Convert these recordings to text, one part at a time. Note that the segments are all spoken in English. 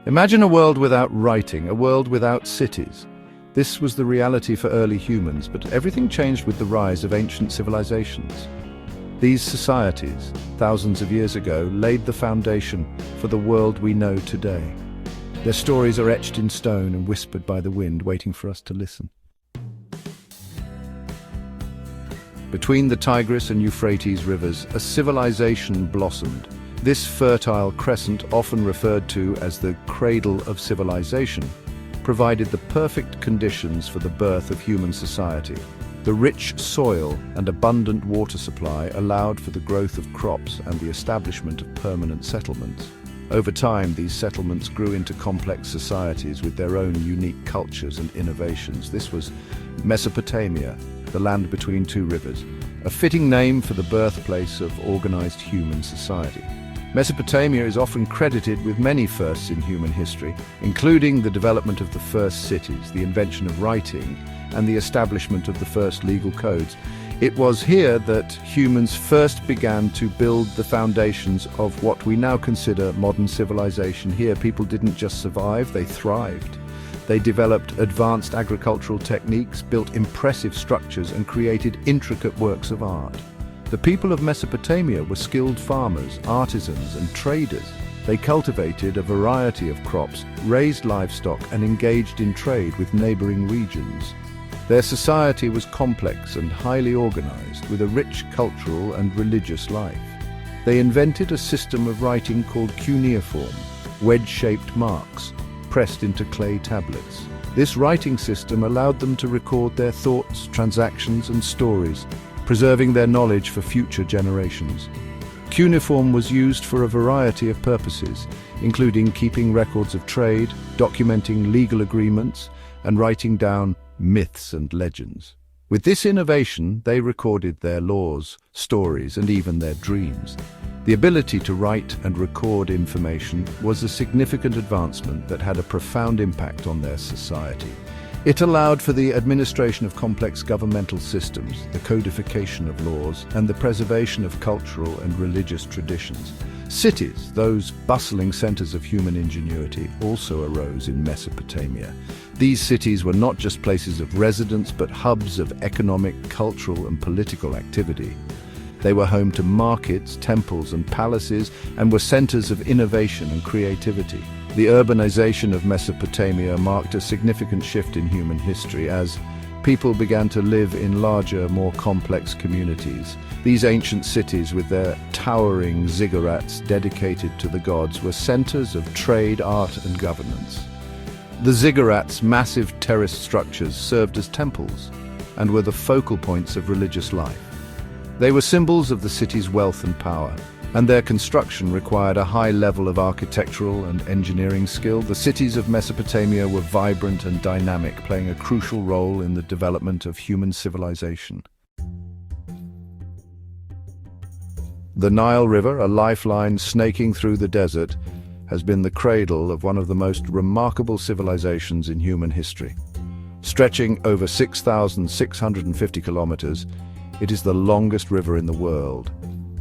Imagine a world without writing, a world without cities. This was the reality for early humans, but everything changed with the rise of ancient civilizations. These societies, thousands of years ago, laid the foundation for the world we know today. Their stories are etched in stone and whispered by the wind, waiting for us to listen. Between the Tigris and Euphrates rivers, a civilization blossomed. This fertile crescent, often referred to as the Cradle of Civilization, provided the perfect conditions for the birth of human society. The rich soil and abundant water supply allowed for the growth of crops and the establishment of permanent settlements. Over time, these settlements grew into complex societies with their own unique cultures and innovations. This was Mesopotamia, the land between two rivers, a fitting name for the birthplace of organized human society. Mesopotamia is often credited with many firsts in human history, including the development of the first cities, the invention of writing, and the establishment of the first legal codes. It was here that humans first began to build the foundations of what we now consider modern civilization. Here, people didn't just survive, they thrived. They developed advanced agricultural techniques, built impressive structures, and created intricate works of art. The people of Mesopotamia were skilled farmers, artisans, and traders. They cultivated a variety of crops, raised livestock, and engaged in trade with neighboring regions. Their society was complex and highly organized, with a rich cultural and religious life. They invented a system of writing called cuneiform, wedge-shaped marks, pressed into clay tablets. This writing system allowed them to record their thoughts, transactions, and stories, preserving their knowledge for future generations. Cuneiform was used for a variety of purposes, including keeping records of trade, documenting legal agreements, and writing down myths and legends. With this innovation, they recorded their laws, stories, and even their dreams. The ability to write and record information was a significant advancement that had a profound impact on their society. It allowed for the administration of complex governmental systems, the codification of laws, and the preservation of cultural and religious traditions. Cities, those bustling centers of human ingenuity, also arose in Mesopotamia. These cities were not just places of residence, but hubs of economic, cultural, and political activity. They were home to markets, temples, and palaces, and were centers of innovation and creativity. The urbanization of Mesopotamia marked a significant shift in human history as people began to live in larger, more complex communities. These ancient cities, with their towering ziggurats dedicated to the gods, were centers of trade, art, and governance. The ziggurats, massive terraced structures, served as temples and were the focal points of religious life. They were symbols of the city's wealth and power, and their construction required a high level of architectural and engineering skill. The cities of Mesopotamia were vibrant and dynamic, playing a crucial role in the development of human civilization. The Nile River, a lifeline snaking through the desert, has been the cradle of one of the most remarkable civilizations in human history. Stretching over 6,650 kilometers, it is the longest river in the world,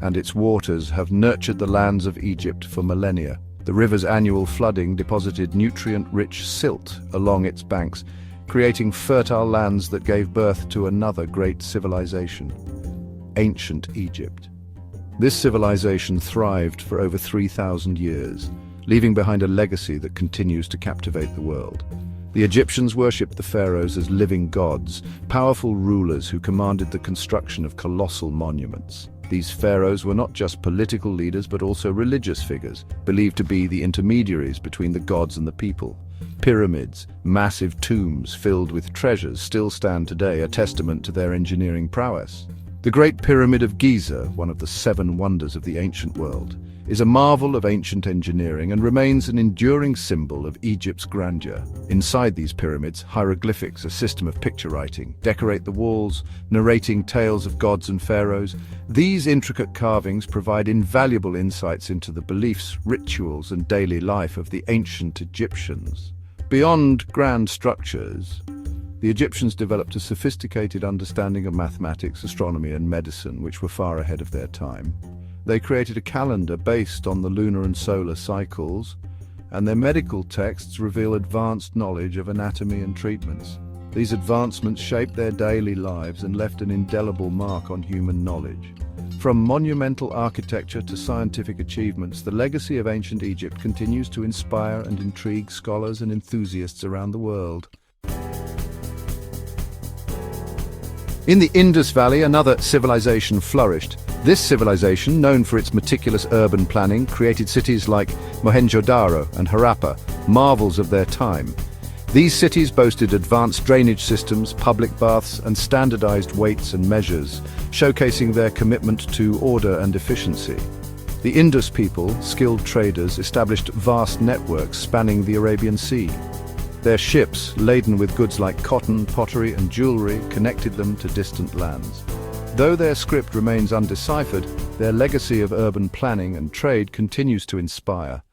and its waters have nurtured the lands of Egypt for millennia. The river's annual flooding deposited nutrient-rich silt along its banks, creating fertile lands that gave birth to another great civilization, ancient Egypt. This civilization thrived for over 3,000 years, leaving behind a legacy that continues to captivate the world. The Egyptians worshipped the pharaohs as living gods, powerful rulers who commanded the construction of colossal monuments. These pharaohs were not just political leaders but also religious figures, believed to be the intermediaries between the gods and the people. Pyramids, massive tombs filled with treasures, still stand today, a testament to their engineering prowess. The Great Pyramid of Giza, one of the 7 wonders of the ancient world, is a marvel of ancient engineering and remains an enduring symbol of Egypt's grandeur. Inside these pyramids, hieroglyphics, a system of picture writing, decorate the walls, narrating tales of gods and pharaohs. These intricate carvings provide invaluable insights into the beliefs, rituals, and daily life of the ancient Egyptians. Beyond grand structures, the Egyptians developed a sophisticated understanding of mathematics, astronomy, and medicine, which were far ahead of their time. They created a calendar based on the lunar and solar cycles, and their medical texts reveal advanced knowledge of anatomy and treatments. These advancements shaped their daily lives and left an indelible mark on human knowledge. From monumental architecture to scientific achievements, the legacy of ancient Egypt continues to inspire and intrigue scholars and enthusiasts around the world. In the Indus Valley, another civilization flourished. This civilization, known for its meticulous urban planning, created cities like Mohenjo-daro and Harappa, marvels of their time. These cities boasted advanced drainage systems, public baths, and standardized weights and measures, showcasing their commitment to order and efficiency. The Indus people, skilled traders, established vast networks spanning the Arabian Sea. Their ships, laden with goods like cotton, pottery, and jewelry, connected them to distant lands. Though their script remains undeciphered, their legacy of urban planning and trade continues to inspire.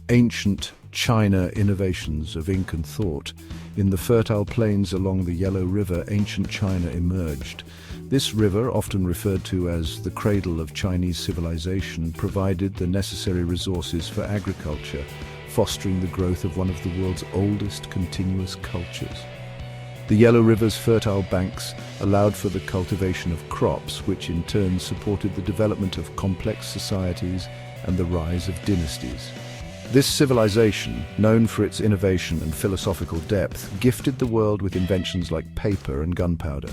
Ancient China innovations of Incan thought. In the fertile plains along the Yellow River, ancient China emerged. This river, often referred to as the Cradle of Chinese Civilization, provided the necessary resources for agriculture, fostering the growth of one of the world's oldest continuous cultures. The Yellow River's fertile banks allowed for the cultivation of crops, which in turn supported the development of complex societies and the rise of dynasties. This civilization, known for its innovation and philosophical depth, gifted the world with inventions like paper and gunpowder.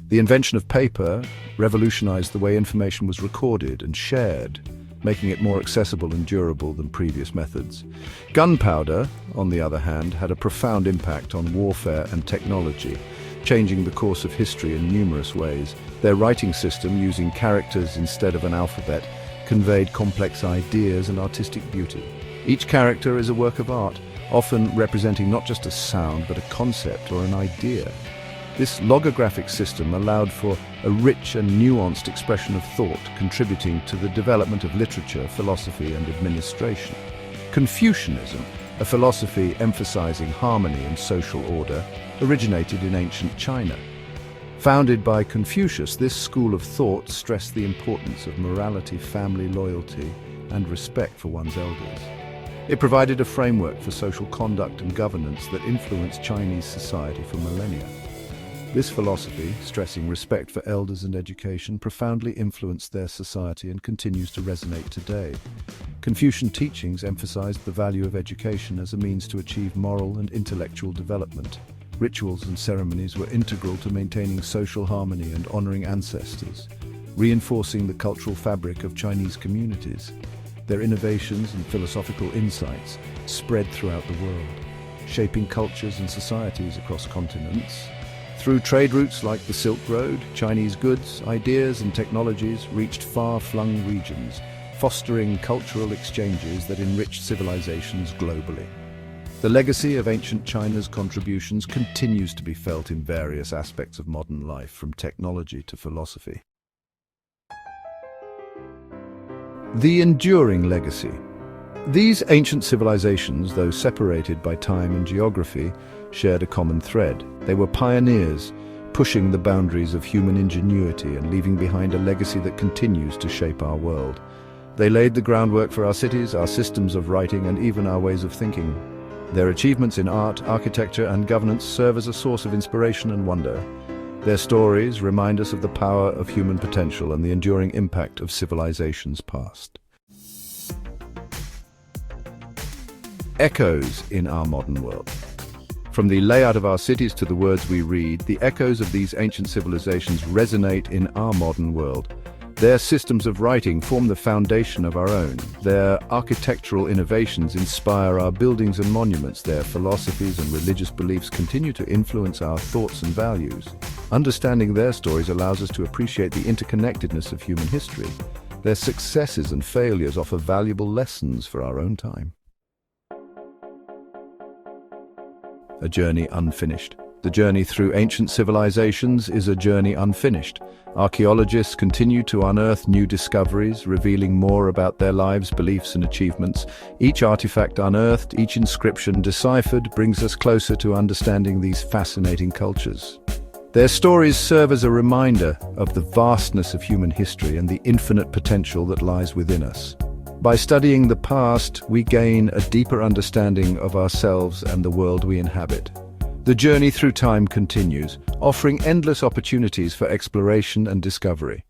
The invention of paper revolutionized the way information was recorded and shared, making it more accessible and durable than previous methods. Gunpowder, on the other hand, had a profound impact on warfare and technology, changing the course of history in numerous ways. Their writing system, using characters instead of an alphabet, conveyed complex ideas and artistic beauty. Each character is a work of art, often representing not just a sound, but a concept or an idea. This logographic system allowed for a rich and nuanced expression of thought, contributing to the development of literature, philosophy, and administration. Confucianism, a philosophy emphasizing harmony and social order, originated in ancient China. Founded by Confucius, this school of thought stressed the importance of morality, family loyalty, and respect for one's elders. It provided a framework for social conduct and governance that influenced Chinese society for millennia. This philosophy, stressing respect for elders and education, profoundly influenced their society and continues to resonate today. Confucian teachings emphasized the value of education as a means to achieve moral and intellectual development. Rituals and ceremonies were integral to maintaining social harmony and honoring ancestors, reinforcing the cultural fabric of Chinese communities. Their innovations and philosophical insights spread throughout the world, shaping cultures and societies across continents. Through trade routes like the Silk Road, Chinese goods, ideas, and technologies reached far-flung regions, fostering cultural exchanges that enriched civilizations globally. The legacy of ancient China's contributions continues to be felt in various aspects of modern life, from technology to philosophy. The enduring legacy. These ancient civilizations, though separated by time and geography, shared a common thread. They were pioneers, pushing the boundaries of human ingenuity and leaving behind a legacy that continues to shape our world. They laid the groundwork for our cities, our systems of writing, and even our ways of thinking. Their achievements in art, architecture, and governance serve as a source of inspiration and wonder. Their stories remind us of the power of human potential and the enduring impact of civilizations past. Echoes in our modern world. From the layout of our cities to the words we read, the echoes of these ancient civilizations resonate in our modern world. Their systems of writing form the foundation of our own. Their architectural innovations inspire our buildings and monuments. Their philosophies and religious beliefs continue to influence our thoughts and values. Understanding their stories allows us to appreciate the interconnectedness of human history. Their successes and failures offer valuable lessons for our own time. A journey unfinished. The journey through ancient civilizations is a journey unfinished. Archaeologists continue to unearth new discoveries, revealing more about their lives, beliefs, and achievements. Each artifact unearthed, each inscription deciphered, brings us closer to understanding these fascinating cultures. Their stories serve as a reminder of the vastness of human history and the infinite potential that lies within us. By studying the past, we gain a deeper understanding of ourselves and the world we inhabit. The journey through time continues, offering endless opportunities for exploration and discovery.